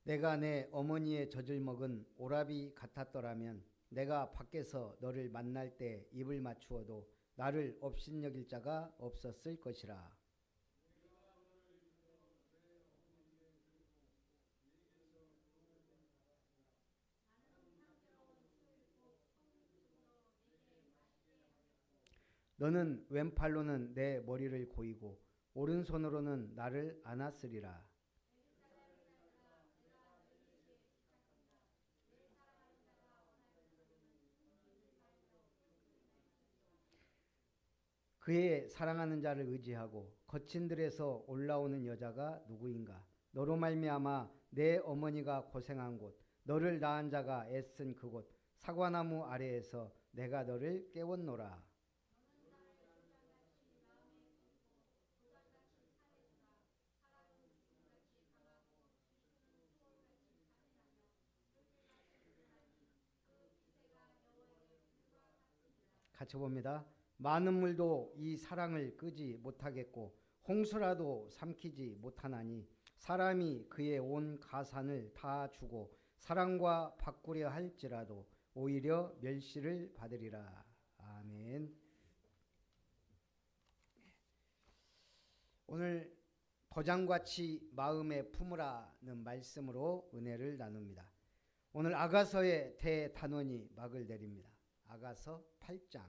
내가 내 어머니의 젖을 먹은 오라비 같았더라면 내가 밖에서 너를 만날 때 입을 맞추어도 나를 업신여길 자가 없었을 것이라. 너는 왼팔로는 내 머리를 고이고 오른손으로는 나를 안았으리라. 그의 사랑하는 자를 의지하고 거친 들에서 올라오는 여자가 누구인가? 너로 말미암아 내 어머니가 고생한 곳, 너를 낳은 자가 애쓴 그곳, 사과나무 아래에서 내가 너를 깨웠노라. 같이 봅니다. 많은 물도 이 사랑을 끄지 못하겠고 홍수라도 삼키지 못하나니 사람이 그의 온 가산을 다 주고 사랑과 바꾸려 할지라도 오히려 멸시를 받으리라. 아멘. 오늘 도장같이 마음에 품으라는 말씀으로 은혜를 나눕니다. 오늘 아가서의 대단원이 막을 내립니다. 아가서 8장.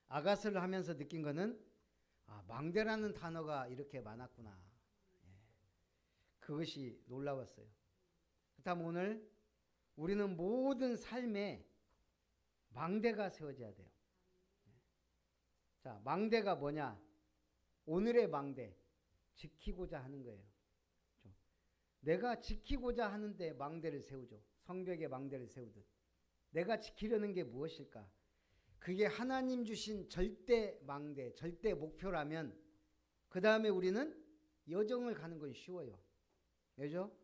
아가서를 하면서 느낀 것은 망대라는 단어가 이렇게 많았구나. 그것이 놀라웠어요. 그렇다면 오늘 우리는 모든 삶에 망대가 세워져야 돼요. 자, 망대가 뭐냐? 오늘의 망대, 지키고자 하는 거예요. 내가 지키고자 하는데 망대를 세우죠. 성벽에 망대를 세우듯. 내가 지키려는 게 무엇일까? 그게 하나님 주신 절대 망대, 절대 목표라면 그 다음에 우리는 여정을 가는 건 쉬워요. 그죠?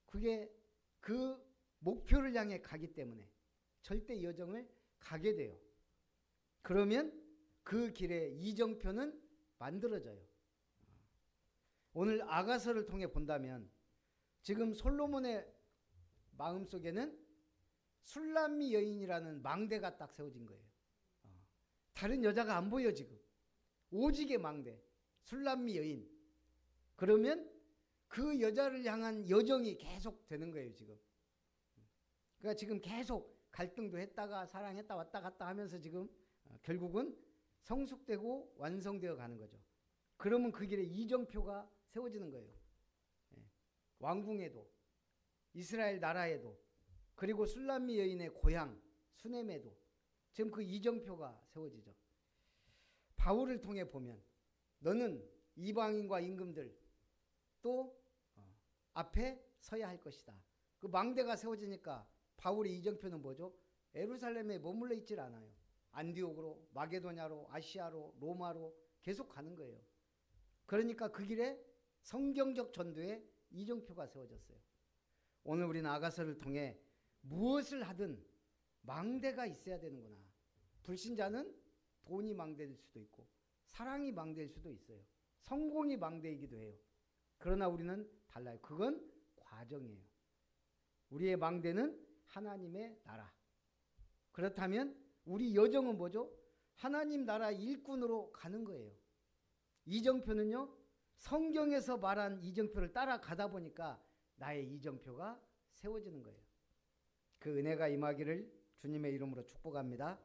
그게 그 목표를 향해 가기 때문에 절대 여정을 가게 돼요. 그러면 그 길에 이정표는 만들어져요. 오늘 아가서를 통해 본다면 지금 솔로몬의 마음속에는 술람미 여인이라는 망대가 딱 세워진 거예요. 다른 여자가 안 보여 지금. 오직의 망대, 술람미 여인. 그러면 그 여자를 향한 여정이 계속 되는 거예요 지금. 그러니까 지금 계속 갈등도 했다가 사랑했다 왔다 갔다 하면서 지금 결국은 성숙되고 완성되어 가는 거죠. 그러면 그 길에 이정표가 세워지는 거예요. 왕궁에도 이스라엘 나라에도 그리고 술람미 여인의 고향 수넴에도 지금 그 이정표가 세워지죠. 바울을 통해 보면 너는 이방인과 임금들 또 앞에 서야 할 것이다. 그 망대가 세워지니까 바울의 이정표는 뭐죠? 예루살렘에 머물러 있질 않아요. 안디옥으로, 마게도냐로, 아시아로, 로마로 계속 가는 거예요. 그러니까 그 길에 성경적 전도에 이정표가 세워졌어요. 오늘 우리는 아가서를 통해 무엇을 하든 망대가 있어야 되는구나. 불신자는 돈이 망대일 수도 있고 사랑이 망대일 수도 있어요. 성공이 망대이기도 해요. 그러나 우리는 달라요. 그건 과정이에요. 우리의 망대는 하나님의 나라. 그렇다면 우리 여정은 뭐죠? 하나님 나라 일꾼으로 가는 거예요. 이정표는요, 성경에서 말한 이정표를 따라가다 보니까 나의 이정표가 세워지는 거예요. 그 은혜가 임하기를 주님의 이름으로 축복합니다.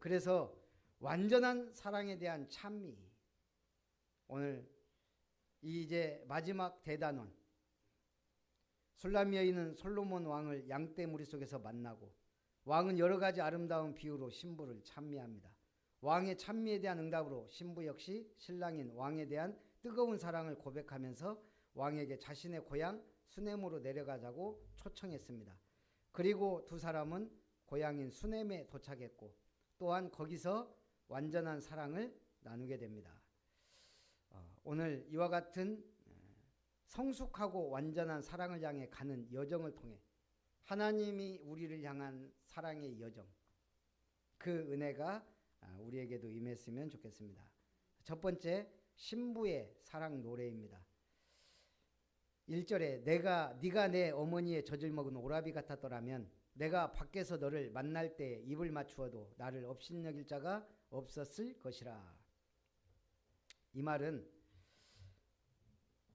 그래서 완전한 사랑에 대한 찬미. 오늘 이제 마지막 대단원. 술람미 여인은 솔로몬 왕을 양떼 무리 속에서 만나고 왕은 여러 가지 아름다운 비유로 신부를 찬미합니다. 왕의 찬미에 대한 응답으로 신부 역시 신랑인 왕에 대한 뜨거운 사랑을 고백하면서 왕에게 자신의 고향 수넴으로 내려가자고 초청했습니다. 그리고 두 사람은 고향인 수넴에 도착했고 또한 거기서 완전한 사랑을 나누게 됩니다. 오늘 이와 같은 성숙하고 완전한 사랑을 향해 가는 여정을 통해 하나님이 우리를 향한 사랑의 여정, 그 은혜가 우리에게도 임했으면 좋겠습니다. 첫 번째, 신부의 사랑 노래입니다. 1절에 네가 내 어머니의 젖을 먹은 오라비 같았더라면 내가 밖에서 너를 만날 때 입을 맞추어도 나를 업신여길 자가 없었을 것이라. 이 말은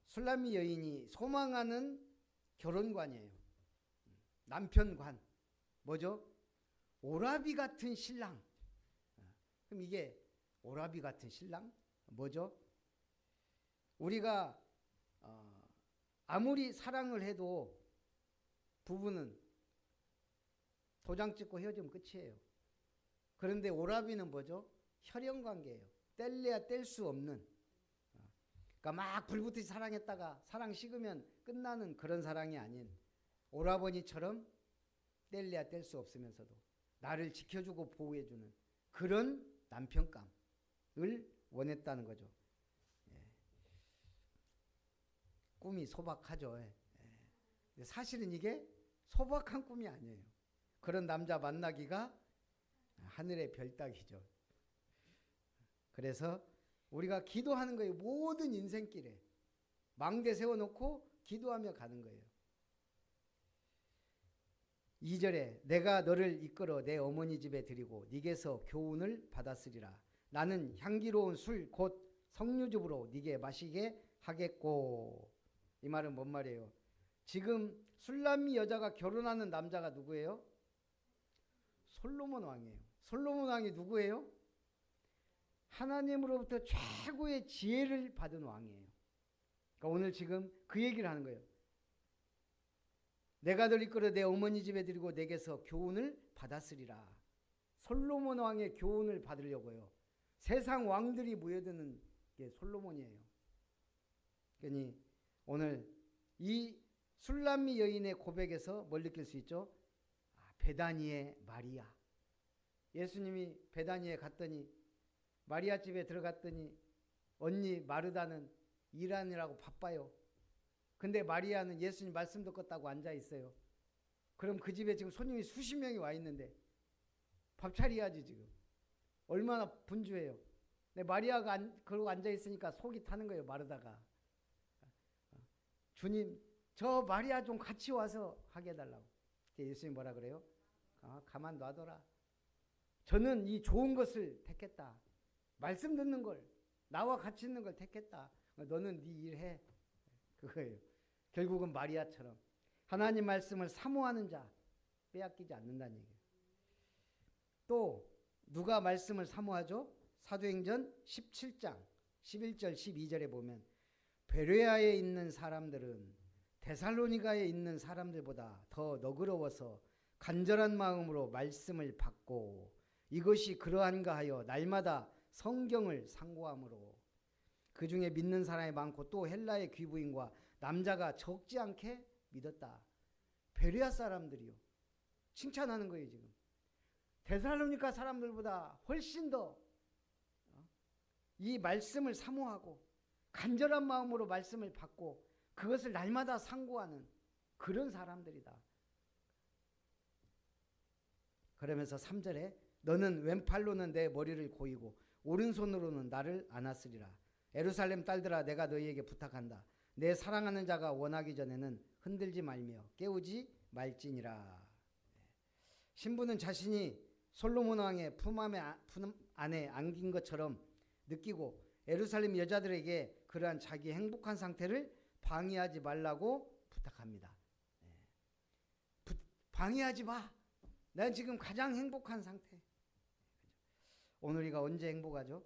술람미 여인이 소망하는 결혼관이에요. 남편관. 뭐죠? 오라비 같은 신랑. 그럼 이게 오라비 같은 신랑? 뭐죠? 우리가 아무리 사랑을 해도 부부는 도장 찍고 헤어지면 끝이에요. 그런데 오라비는 뭐죠? 혈연관계예요. 뗄래야 뗄 수 없는. 그러니까 막 불붙듯이 사랑했다가 사랑 식으면 끝나는 그런 사랑이 아닌 오라버니처럼 뗄래야 뗄 수 없으면서도 나를 지켜주고 보호해주는 그런 남편감을 원했다는 거죠. 꿈이 소박하죠. 사실은 이게 소박한 꿈이 아니에요. 그런 남자 만나기가 하늘의 별 따기죠. 그래서 우리가 기도하는 거예요. 모든 인생길에 망대 세워놓고 기도하며 가는 거예요. 2절에 내가 너를 이끌어 내 어머니 집에 드리고 네게서 교훈을 받았으리라. 나는 향기로운 술 곧 석류즙으로 네게 마시게 하겠고. 이 말은 뭔 말이에요? 지금 술람미 여자가 결혼하는 남자가 누구예요? 솔로몬 왕이에요. 솔로몬 왕이 누구예요? 하나님으로부터 최고의 지혜를 받은 왕이에요. 그러니까 오늘 지금 그 얘기를 하는 거예요. 내가 너를 이끌어 내 어머니 집에 드리고 내게서 교훈을 받았으리라. 솔로몬 왕의 교훈을 받으려고요. 세상 왕들이 모여드는 게 솔로몬이에요. 그러니 오늘 이 술람미 여인의 고백에서 뭘 느낄 수 있죠? 베다니의 마리아. 예수님이 베다니에 갔더니 마리아 집에 들어갔더니 언니 마르다는 일하느라고 바빠요. 근데 마리아는 예수님 말씀 듣겠다고 앉아 있어요. 그럼 그 집에 지금 손님이 수십 명이 와 있는데 밥 차려야지 지금. 얼마나 분주해요. 근데 마리아가 그러고 앉아 있으니까 속이 타는 거예요. 마르다가. 주님 저 마리아 좀 같이 와서 하게 해달라고. 예수님 뭐라 그래요? 가만 놔둬라. 저는 이 좋은 것을 택했다. 말씀 듣는 걸, 나와 같이 있는 걸 택했다. 너는 네 일해. 그거예요. 결국은 마리아처럼 하나님 말씀을 사모하는 자 빼앗기지 않는다는 얘기예요. 또 누가 말씀을 사모하죠? 사도행전 17장 11절 12절에 보면 베레아에 있는 사람들은 데살로니가에 있는 사람들보다 더 너그러워서 간절한 마음으로 말씀을 받고 이것이 그러한가 하여 날마다 성경을 상고함으로 그 중에 믿는 사람이 많고 또 헬라의 귀부인과 남자가 적지 않게 믿었다. 베레아 사람들이요. 칭찬하는 거예요 지금. 데살로니가 사람들보다 훨씬 더 이 말씀을 사모하고 간절한 마음으로 말씀을 받고 그것을 날마다 상고하는 그런 사람들이다. 그러면서 3절에 너는 왼팔로는 내 머리를 고이고 오른손으로는 나를 안았으리라. 예루살렘 딸들아 내가 너희에게 부탁한다. 내 사랑하는 자가 원하기 전에는 흔들지 말며 깨우지 말지니라. 신부는 자신이 솔로몬 왕의 품 안에 안긴 것처럼 느끼고 예루살렘 여자들에게 그러한 자기 행복한 상태를 방해하지 말라고 부탁합니다. 방해하지 마. 난 지금 가장 행복한 상태. 오늘 우리가 언제 행복하죠?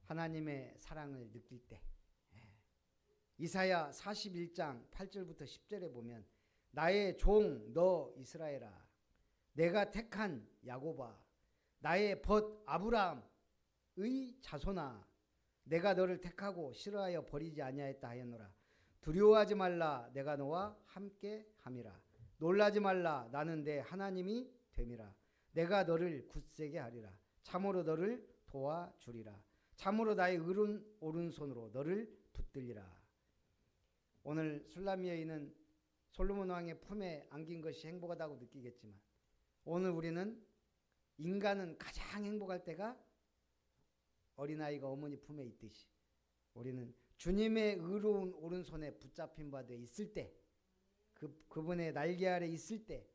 하나님의 사랑을 느낄 때. 이사야 41장 8절부터 10절에 보면 나의 종 너 이스라엘아 내가 택한 야곱아 나의 벗 아브라함의 자손아 내가 너를 택하고 싫어하여 버리지 아니하였다 하였노라. 두려워하지 말라 내가 너와 함께 함이라. 놀라지 말라 나는 내 하나님이 됨이라. 내가 너를 굳세게 하리라. 참으로 너를 도와주리라. 참으로 나의 오른손으로 너를 붙들리라. 오늘 술람미 여인은 솔로몬 왕의 품에 안긴 것이 행복하다고 느끼겠지만 오늘 우리는 인간은 가장 행복할 때가 어린아이가 어머니 품에 있듯이 우리는 주님의 의로운 오른손에 붙잡힌 바 돼 있을 때, 그분의 날개 아래 있을 때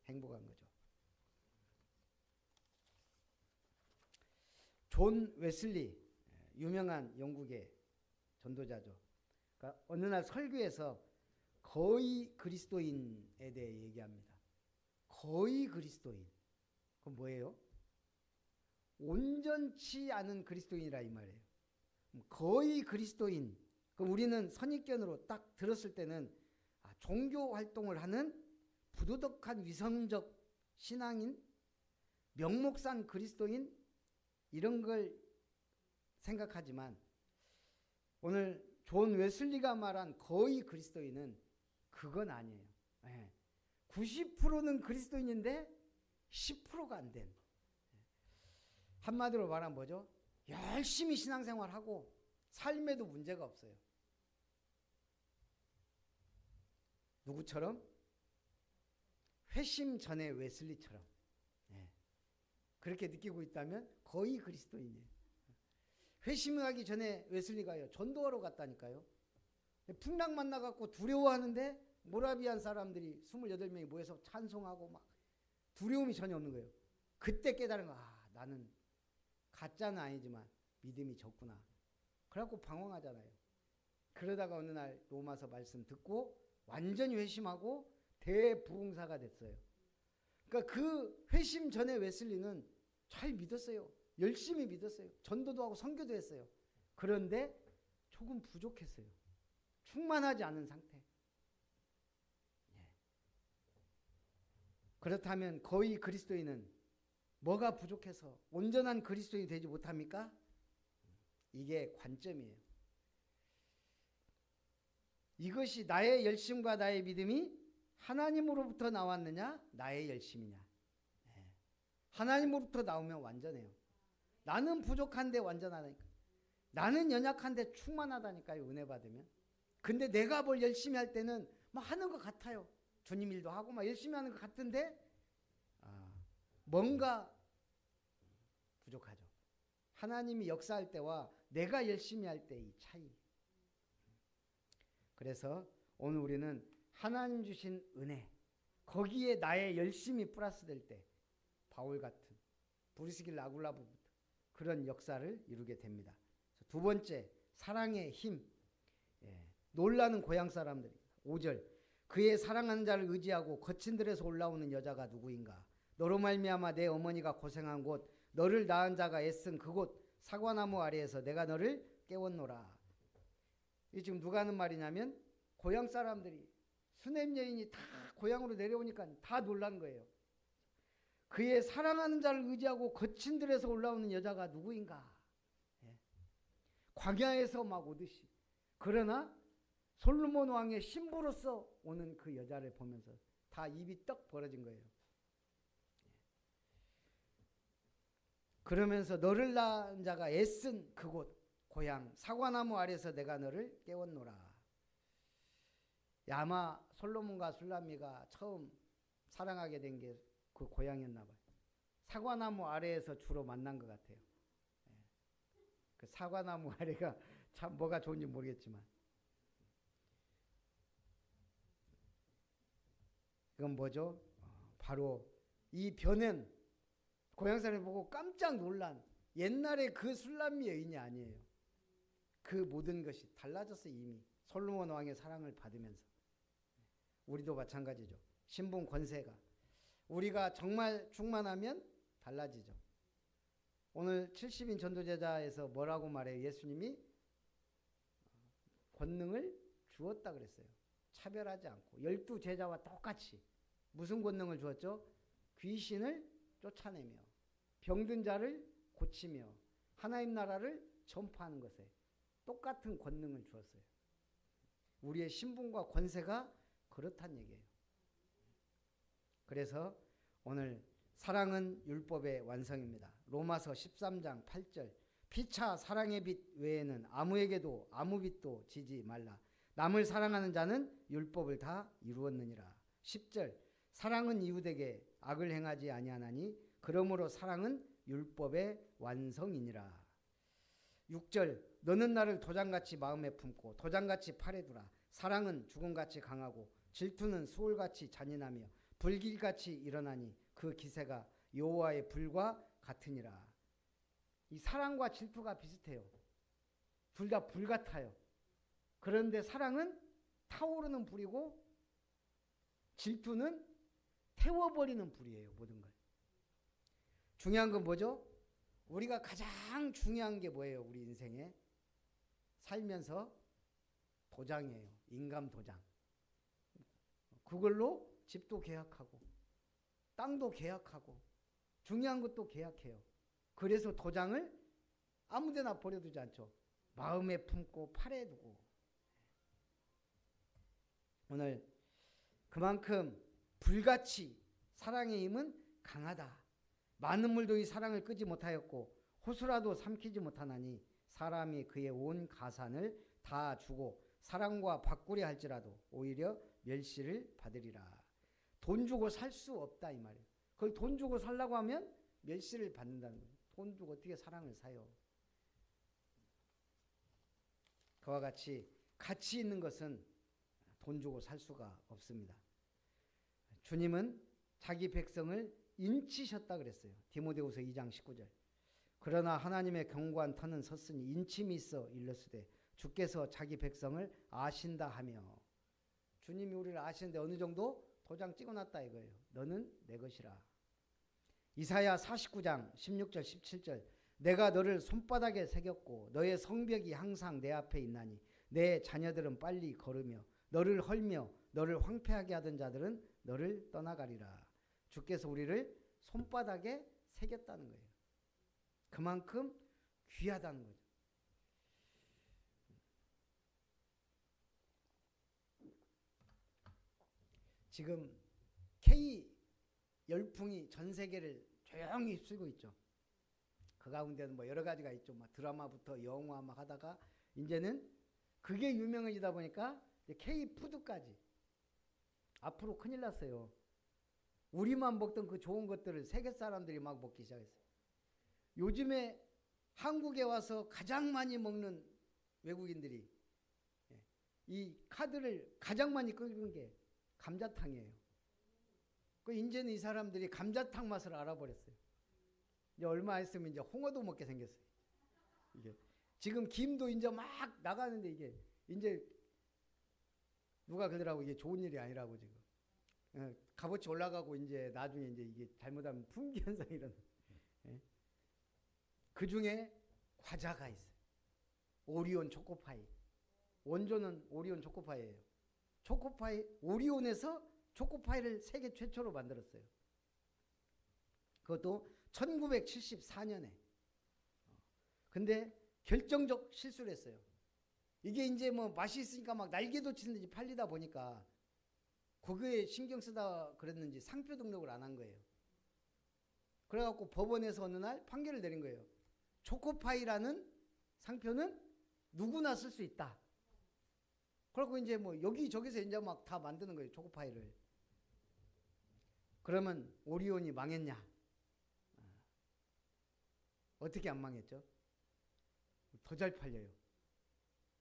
행복한 거죠. 존 웨슬리, 유명한 영국의 전도자죠. 그러니까 어느 날 설교에서 거의 그리스도인에 대해 얘기합니다. 거의 그리스도인. 그건 뭐예요? 온전치 않은 그리스도인이라 이 말이에요. 거의 그리스도인. 그럼 우리는 선입견으로 딱 들었을 때는 종교 활동을 하는 부도덕한 위선적 신앙인, 명목산 그리스도인 이런 걸 생각하지만 오늘 존 웨슬리가 말한 거의 그리스도인은 그건 아니에요. 90%는 그리스도인인데 10%가 안 된. 한마디로 말하면 뭐죠? 열심히 신앙생활하고 삶에도 문제가 없어요. 누구처럼? 회심 전에 웨슬리처럼. 그렇게 느끼고 있다면 거의 그리스도인이에요. 회심하기 전에 웨슬리가요, 전도하러 갔다니까요. 풍랑 만나갖고 두려워하는데 모라비안 사람들이 28명이 모여서 찬송하고 막 두려움이 전혀 없는 거예요. 그때 깨달은 거, 나는 가짜는 아니지만 믿음이 적구나. 그래갖고 방황하잖아요. 그러다가 어느 날 로마서 말씀 듣고 완전히 회심하고 대부흥사가 됐어요. 그러니까 그 회심 전에 웨슬리는 잘 믿었어요. 열심히 믿었어요. 전도도 하고 선교도 했어요. 그런데 조금 부족했어요. 충만하지 않은 상태. 그렇다면 거의 그리스도인은 뭐가 부족해서 온전한 그리스도인이 되지 못합니까? 이게 관점이에요. 이것이 나의 열심과 나의 믿음이 하나님으로부터 나왔느냐, 나의 열심이냐. 하나님으로부터 나오면 완전해요. 나는 부족한데 완전하다니까. 나는 연약한데 충만하다니까요, 은혜 받으면. 근데 내가 뭘 열심히 할 때는 막 하는 것 같아요. 주님 일도 하고 막 열심히 하는 것 같은데 뭔가 부족하죠. 하나님이 역사할 때와 내가 열심히 할 때 이 차이. 그래서 오늘 우리는 하나님 주신 은혜, 거기에 나의 열심이 플러스 될 때 바울 같은 브리스길 아굴라부부터 그런 역사를 이루게 됩니다. 두 번째, 사랑의 힘. 놀라는 고향 사람들이 5절, 그의 사랑하는 자를 의지하고 거친 들에서 올라오는 여자가 누구인가? 너로 말미암아 내 어머니가 고생한 곳, 너를 낳은 자가 애쓴 그곳 사과나무 아래에서 내가 너를 깨웠노라. 이 지금 누가 하는 말이냐면 고향 사람들이, 수넴 여인이 다 고향으로 내려오니까 다 놀란 거예요. 그의 사랑하는 자를 의지하고 거친 들에서 올라오는 여자가 누구인가? 광야에서 막 오듯이. 그러나 솔로몬 왕의 신부로서 오는 그 여자를 보면서 다 입이 떡 벌어진 거예요. 그러면서 너를 낳은 자가 애쓴 그곳 고향 사과나무 아래서 내가 너를 깨웠노라. 아마 솔로몬과 술람미가 처음 사랑하게 된 게 그 고향이었나 봐요. 사과나무 아래에서 주로 만난 것 같아요. 그 사과나무 아래가 참 뭐가 좋은지 모르겠지만 이건 뭐죠? 바로 이 변은 고향 사람이 보고 깜짝 놀란 옛날에 그 술람미 여인이 아니에요. 그 모든 것이 달라졌어요. 이미 솔로몬 왕의 사랑을 받으면서. 우리도 마찬가지죠. 신분 권세가 우리가 정말 충만하면 달라지죠. 오늘 70인 전도제자에서 뭐라고 말해요? 예수님이 권능을 주었다 그랬어요. 차별하지 않고 12제자와 똑같이. 무슨 권능을 주었죠? 귀신을 쫓아내며 병든 자를 고치며 하나님 나라를 전파하는 것에 똑같은 권능을 주었어요. 우리의 신분과 권세가 그렇단 얘기예요. 그래서 오늘 사랑은 율법의 완성입니다. 로마서 13장 8절, 피차 사랑의 빛 외에는 아무에게도 아무 빛도 지지 말라. 남을 사랑하는 자는 율법을 다 이루었느니라. 10절, 사랑은 이웃에게 악을 행하지 아니하나니 그러므로 사랑은 율법의 완성이니라. 6절, 너는 나를 도장같이 마음에 품고 도장같이 팔에 두라. 사랑은 죽음같이 강하고 질투는 수월같이 잔인하며 불길같이 일어나니 그 기세가 여호와의 불과 같으니라. 이 사랑과 질투가 비슷해요. 둘 다 불 같아요. 그런데 사랑은 타오르는 불이고 질투는 태워버리는 불이에요. 모든 걸. 중요한 건 뭐죠? 우리가 가장 중요한 게 뭐예요? 우리 인생에 살면서 도장이에요. 인감 도장. 그걸로 집도 계약하고 땅도 계약하고 중요한 것도 계약해요. 그래서 도장을 아무데나 버려두지 않죠. 마음에 품고 팔에 두고. 오늘 그만큼 불같이 사랑의 힘은 강하다. 많은 물도 이 사랑을 끄지 못하였고 호수라도 삼키지 못하나니 사람이 그의 온 가산을 다 주고 사랑과 바꾸려 할지라도 오히려 멸시를 받으리라. 돈 주고 살 수 없다 이 말이에요. 그걸 돈 주고 살라고 하면 멸시를 받는다는 거예요. 돈 주고 어떻게 사랑을 사요? 그와 같이 가치 있는 것은 돈 주고 살 수가 없습니다. 주님은 자기 백성을 인치셨다 그랬어요. 디모데후서 2장 19절. 그러나 하나님의 견고한 터는 섰으니 인침이 있어 일렀으되 주께서 자기 백성을 아신다 하며. 주님이 우리를 아시는데 어느 정도? 도장 찍어놨다 이거예요. 너는 내 것이라. 이사야 49장 16절 17절. 내가 너를 손바닥에 새겼고 너의 성벽이 항상 내 앞에 있나니 내 자녀들은 빨리 걸으며 너를 헐며 너를 황폐하게 하던 자들은 너를 떠나가리라. 주께서 우리를 손바닥에 새겼다는 거예요. 그만큼 귀하다는 거죠. 지금 K 열풍이 전 세계를 조용히 휩쓸고 있죠. 그 가운데는 뭐 여러 가지가 있죠. 막 드라마부터 영화 막 하다가 이제는 그게 유명해지다 보니까 K 푸드까지. 앞으로 큰일 났어요. 우리만 먹던 그 좋은 것들을 세계 사람들이 막 먹기 시작했어요. 요즘에 한국에 와서 가장 많이 먹는 외국인들이 이 카드를 가장 많이 긁은 게 감자탕이에요. 그 이제는 이 사람들이 감자탕 맛을 알아버렸어요. 이제 얼마 있으면 이제 홍어도 먹게 생겼어요. 이게 지금 김도 이제 막 나가는데 이게 이제 누가 그러더라고 이게 좋은 일이 아니라고 지금. 값어치 올라가고 이제 나중에 이제 이게 잘못하면 품귀 현상이 일어나. 그 중에 과자가 있어요. 오리온 초코파이. 원조는 오리온 초코파이예요. 초코파이 오리온에서 초코파이를 세계 최초로 만들었어요. 그것도 1974년에. 근데 결정적 실수를 했어요. 이게 이제 뭐 맛이 있으니까 막 날개도 치는지 팔리다 보니까 그거에 신경 쓰다 그랬는지 상표 등록을 안 한 거예요. 그래갖고 법원에서 어느 날 판결을 내린 거예요. 초코파이라는 상표는 누구나 쓸 수 있다. 그리고 이제 뭐 여기저기서 이제 막 다 만드는 거예요. 초코파이를. 그러면 오리온이 망했냐? 어떻게 안 망했죠? 더 잘 팔려요.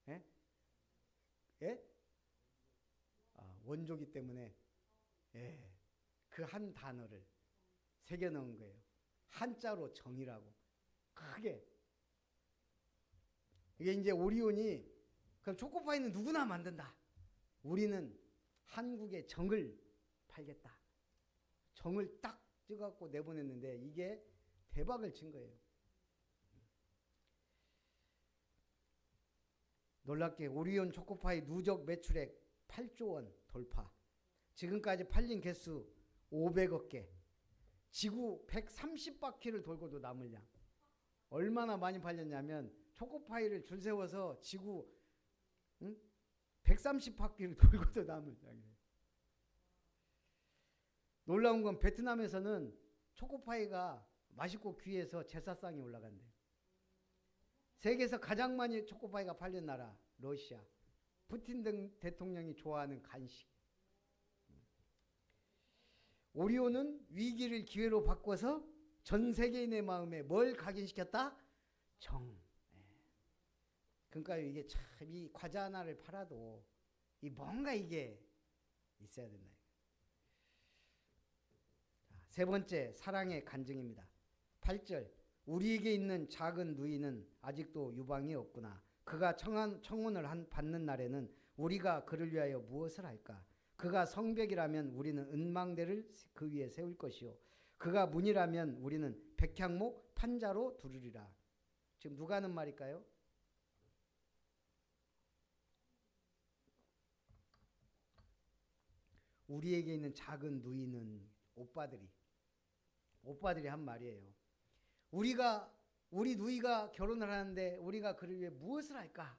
예? 예? 원조기 때문에 예. 그 한 단어를 새겨 넣은 거예요. 한자로 정이라고. 크게. 이게 이제 오리온이 그럼 초코파이는 누구나 만든다. 우리는 한국의 정을 팔겠다. 정을 딱 찍어갖고 내보냈는데 이게 대박을 친 거예요. 놀랍게 오리온 초코파이 누적 매출액 8조 원 돌파. 지금까지 팔린 개수 500억 개. 지구 130바퀴를 돌고도 남을 양. 얼마나 많이 팔렸냐면 초코파이를 줄 세워서 지구 130바퀴를 돌고도 남을 양이에요. 놀라운 건 베트남에서는 초코파이가 맛있고 귀해서 제사상에 올라간대요. 세계에서 가장 많이 초코파이가 팔린 나라 러시아. 푸틴 등 대통령이 좋아하는 간식. 오리온은 위기를 기회로 바꿔서 전 세계인의 마음에 뭘 각인시켰다? 정. 그러니까 이게 참 이 과자 하나를 팔아도 이 뭔가 이게 있어야 된다. 세 번째, 사랑의 간증입니다. 8절, 우리에게 있는 작은 누이는 아직도 유방이 없구나. 그가 청혼을 받는 날에는 우리가 그를 위하여 무엇을 할까? 그가 성벽이라면 우리는 은망대를 그 위에 세울 것이요. 그가 문이라면 우리는 백향목 판자로 두르리라. 지금 누가 하는 말일까요? 우리에게 있는 작은 누이는 오빠들이 한 말이에요. 우리 누이가 결혼을 하는데 우리가 그를 위해 무엇을 할까?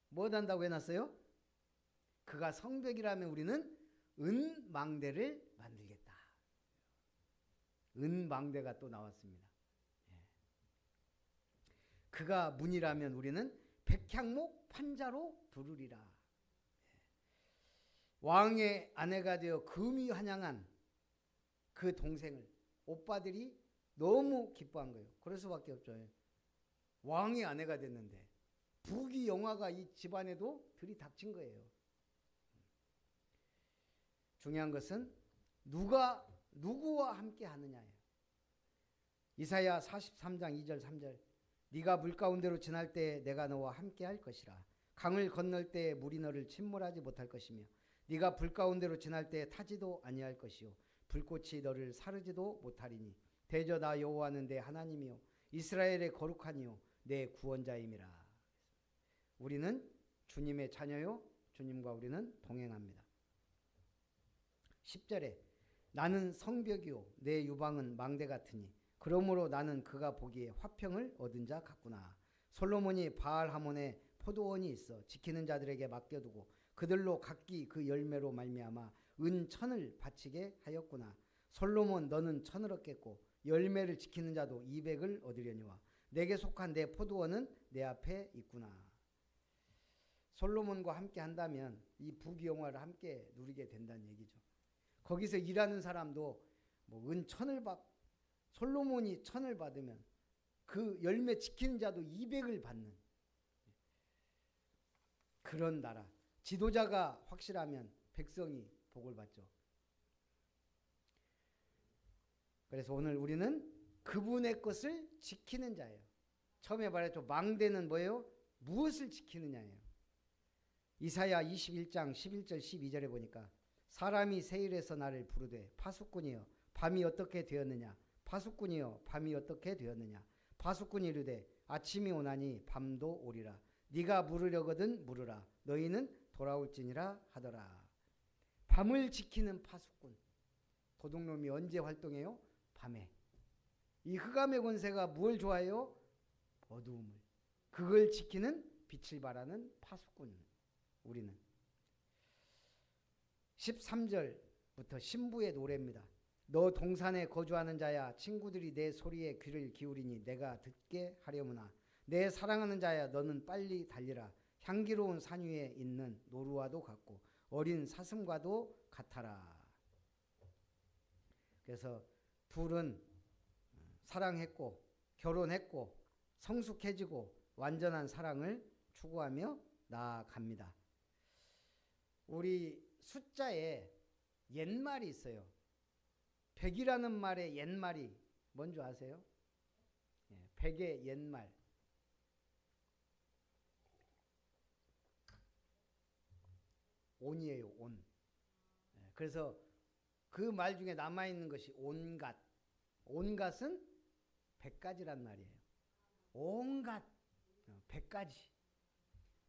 뭐 한다고 해놨어요? 그가 성벽이라면 우리는 은망대를 만들겠다. 은망대가 또 나왔습니다. 그가 문이라면 우리는 백향목 판자로 두르리라. 왕의 아내가 되어 금이 환영한 그 동생을 오빠들이 너무 기뻐한 거예요. 그럴 수밖에 없죠. 왕의 아내가 됐는데 부귀 영화가 이 집안에도 들이닥친 거예요. 중요한 것은 누구와 함께 하느냐예요. 이사야 43장 2절 3절, 네가 물 가운데로 지날 때 내가 너와 함께 할 것이라. 강을 건널 때 물이 너를 침몰하지 못할 것이며 네가 불 가운데로 지날 때 타지도 아니할 것이요 불꽃이 너를 사르지도 못하리니 대저 나 여호와는 내 하나님이요 이스라엘의 거룩하니요 내 구원자임이라. 우리는 주님의 자녀요 주님과 우리는 동행합니다. 10절에 나는 성벽이요 내 유방은 망대 같으니 그러므로 나는 그가 보기에 화평을 얻은 자 같구나. 솔로몬이 바알하몬에 포도원이 있어 지키는 자들에게 맡겨두고 그들로 각기 그 열매로 말미암아 은천을 바치게 하였구나. 솔로몬 너는 천을 얻겠고 열매를 지키는 자도 200을 얻으려니와 내게 속한 내 포도원은 내 앞에 있구나. 솔로몬과 함께 한다면 이 부귀영화를 함께 누리게 된다는 얘기죠. 거기서 일하는 사람도 뭐 은천을 솔로몬이 천을 받으면 그 열매 지키는 자도 200을 받는 그런 나라. 지도자가 확실하면 백성이 복을 받죠. 그래서 오늘 우리는 그분의 것을 지키는 자예요. 처음에 말했죠. 망대는 뭐예요? 무엇을 지키느냐예요. 이사야 21장 11절 12절에 보니까 사람이 세일에서 나를 부르되 파수꾼이여 밤이 어떻게 되었느냐. 파수꾼이여 밤이 어떻게 되었느냐. 파수꾼이 이르되 아침이 오나니 밤도 오리라. 네가 물으려거든 물으라. 너희는 돌아올지니라 하더라. 밤을 지키는 파수꾼. 도둑놈이 언제 활동해요? 밤에. 이 흑암의 권세가 뭘 좋아해요? 어두움을. 그걸 지키는 빛을 발하는 파수꾼. 우리는 13절부터 신부의 노래입니다. 너 동산에 거주하는 자야 친구들이 내 소리에 귀를 기울이니 내가 듣게 하려무나. 내 사랑하는 자야 너는 빨리 달리라. 향기로운 산 위에 있는 노루와도 같고 어린 사슴과도 같아라. 그래서 둘은 사랑했고 결혼했고 성숙해지고 완전한 사랑을 추구하며 나아갑니다. 우리 숫자에 옛말이 있어요. 100이라는 말의 옛말이 뭔지 아세요? 100의 옛말. 온이에요, 온. 그래서 그 말 중에 남아있는 것이 온갖. 온갖은 100가지란 말이에요. 온갖, 100가지.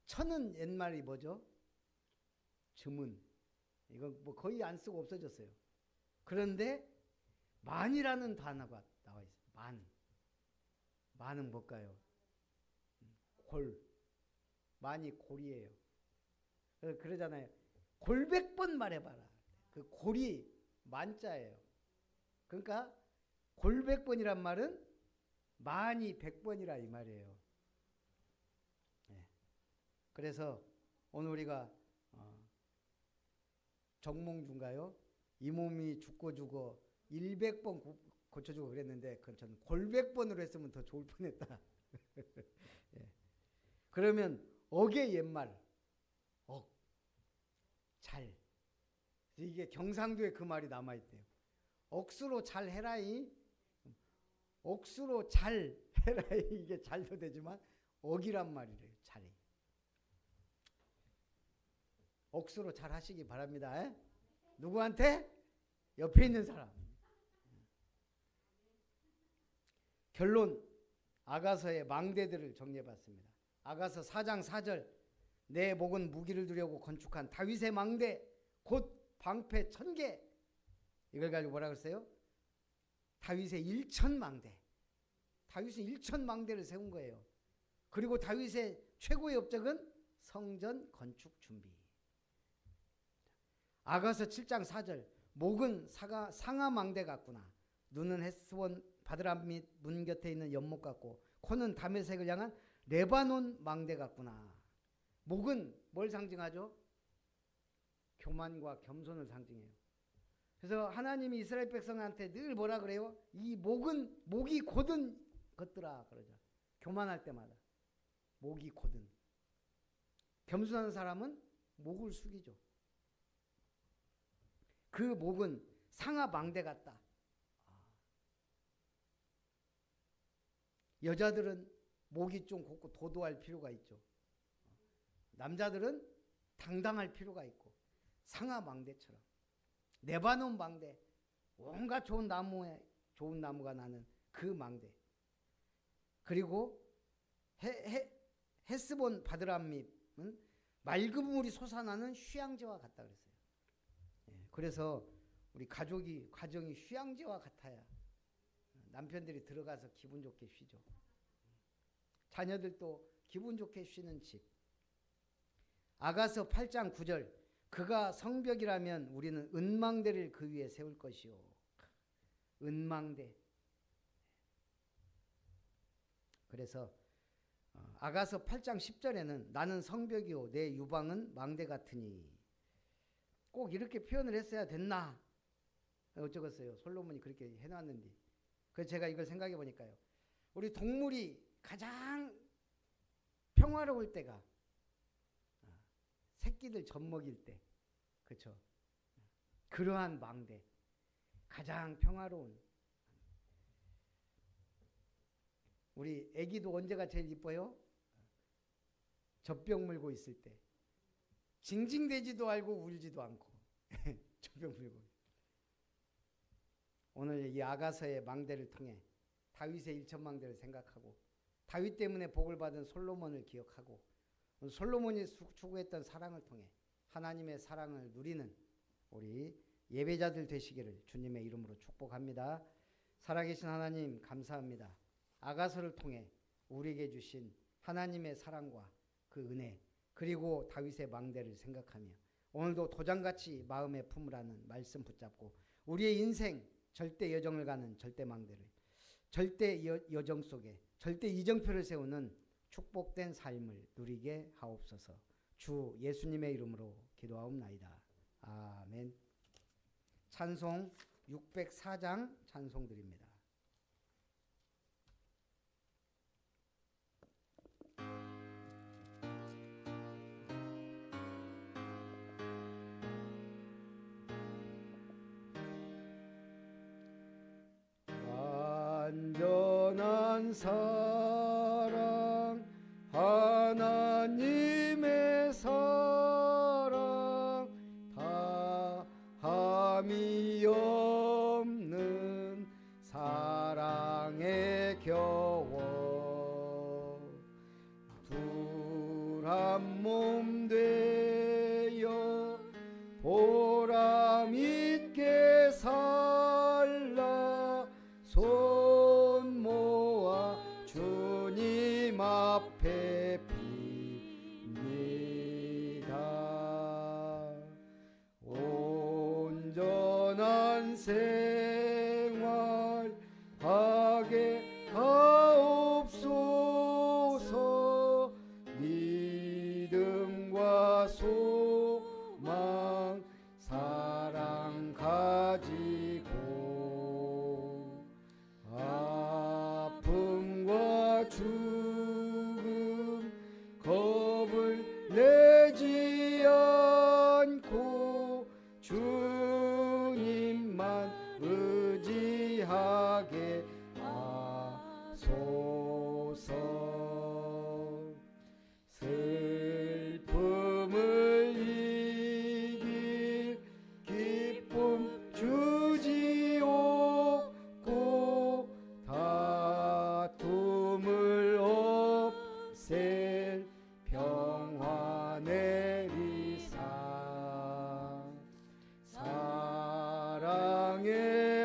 천은 옛말이 뭐죠? 주문. 이건 뭐 거의 안 쓰고 없어졌어요. 그런데 만이라는 단어가 나와 있어요. 만. 만은 뭘까요? 골. 만이 골이에요. 그러잖아요. 골 100번 말해봐라. 그 골이 만자예요. 그러니까 골 100번이란 말은 만이 100번이라 이 말이에요. 그래서 오늘 우리가 정몽주인가요? 이 몸이 죽고 100번 고쳐주고 그랬는데 그건 저는 골 100번으로 했으면 더 좋을 뻔했다. 그러면 억의 옛말 억, 잘. 이게 경상도에 그 말이 남아있대요. 억수로 잘 해라이. 억수로 잘 해라이. 이게 잘도 되지만 억이란 말이래요. 잘이. 억수로 잘 하시기 바랍니다. 에? 누구한테? 옆에 있는 사람. 결론, 아가서의 망대들을 정리해봤습니다. 아가서 4장 4절, 내 목은 무기를 두려고 건축한 다윗의 망대, 곧 방패 1000개. 이걸 가지고 뭐라 그랬어요? 다윗의 1000망대. 다윗은 1000망대를 세운 거예요. 그리고 다윗의 최고의 업적은 성전 건축 준비. 아가서 7장 4절, 목은 상하망대 같구나. 눈은 헤스본 바드람밋 문 곁에 있는 연못 같고 코는 다메섹을 향한 레바논 망대 같구나. 목은 뭘 상징하죠? 교만과 겸손을 상징해요. 그래서 하나님이 이스라엘 백성한테 늘 뭐라 그래요? 이 목이 곧은 것들아 그러죠. 교만할 때마다 목이 곧은. 겸손한 사람은 목을 숙이죠. 그 목은 상하망대 같다. 여자들은 목이 좀 곱고 도도할 필요가 있죠. 남자들은 당당할 필요가 있고 상하망대처럼 레바논 망대, 온갖 좋은 나무가 나는 그 망대. 그리고 헤스본 바드람밋은 맑은 물이 솟아나는 휴양지와 같다 그랬어요. 그래서 우리 가정이 휴양지와 같아야 남편들이 들어가서 기분 좋게 쉬죠. 자녀들도 기분 좋게 쉬는 집. 아가서 8장 9절, 그가 성벽이라면 우리는 은망대를 그 위에 세울 것이요. 은망대. 그래서 아가서 8장 10절에는 나는 성벽이요 내 유방은 망대 같으니. 꼭 이렇게 표현을 했어야 됐나? 어쩌겠어요. 솔로몬이 그렇게 해놨는데. 그래서 제가 이걸 생각해 보니까요. 우리 동물이 가장 평화로울 때가 새끼들 젖 먹일 때. 그렇죠? 그러한 망대. 가장 평화로운. 우리 애기도 언제가 제일 이뻐요? 젖병 물고 있을 때. 징징대지도 않고 울지도 않고 젖병 물고. 오늘 이 아가서의 망대를 통해 다윗의 1000망대를 생각하고 다윗 때문에 복을 받은 솔로몬을 기억하고 솔로몬이 추구했던 사랑을 통해 하나님의 사랑을 누리는 우리 예배자들 되시기를 주님의 이름으로 축복합니다. 살아계신 하나님 감사합니다. 아가서를 통해 우리에게 주신 하나님의 사랑과 그 은혜 그리고 다윗의 망대를 생각하며 오늘도 도장같이 마음에 품으라는 말씀 붙잡고 우리의 인생 절대 여정을 가는 절대 망대를 절대 여정 속에 절대 이정표를 세우는 축복된 삶을 누리게 하옵소서. 주 예수님의 이름으로 기도하옵나이다. 아멘. 찬송 604장 찬송 드립니다. 완전한 사랑 하나님의 사랑 다함이 없는 사랑에 겨워 둘 한 몸 되어 보람 있게 살라 손 모아 주님 앞에 빕니다. 온전한 생활 하게 하옵소서. 믿음과 소망 사랑 가지고 아픔과 죽음 겁을 주님만 의지하게 하소서. 슬픔을 이길 기쁨 주지옵고 다툼을 없앨 평화 내리사. 사랑의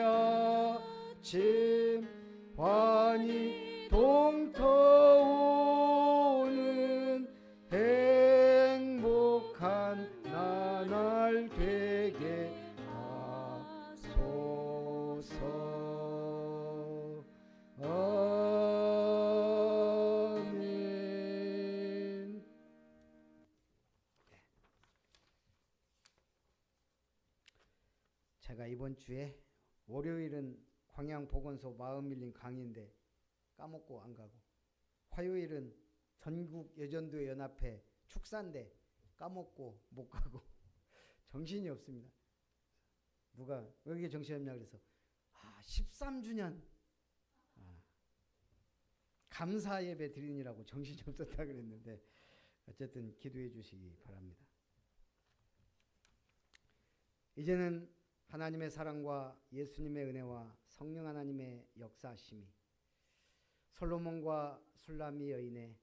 아침 환히 동터오는 행복한 나날 되게 하소서. 아멘. 제가 이번 주에 월요일은 광양보건소 마음 밀린 강의인데 까먹고 안 가고, 화요일은 전국 여전도 연합회 축사인데 까먹고 못 가고 정신이 없습니다. 누가 왜 이렇게 정신이 없냐 그래서 13주년 감사 예배 드리느라고 정신이 없었다 그랬는데 어쨌든 기도해 주시기 바랍니다. 이제는 하나님의 사랑과 예수님의 은혜와 성령 하나님의 역사하심이 솔로몬과 술람미 여인의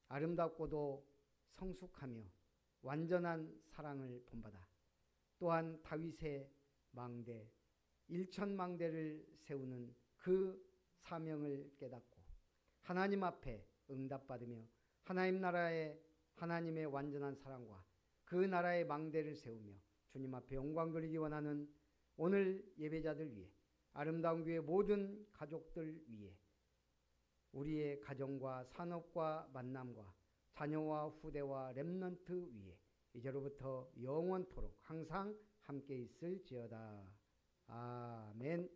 아름답고도 성숙하며 완전한 사랑을 본받아 또한 다윗의 망대 1000망대를 세우는 그 사명을 깨닫고 하나님 앞에 응답받으며 하나님 나라의 하나님의 완전한 사랑과 그 나라의 망대를 세우며 주님 앞에 영광 돌리기 원하는 오늘 예배자들 위해 아름다운 교회 모든 가족들 위해 우리의 가정과 산업과 만남과 자녀와 후대와 렘넌트 위에 이제로부터 영원토록 항상 함께 있을지어다. 아멘.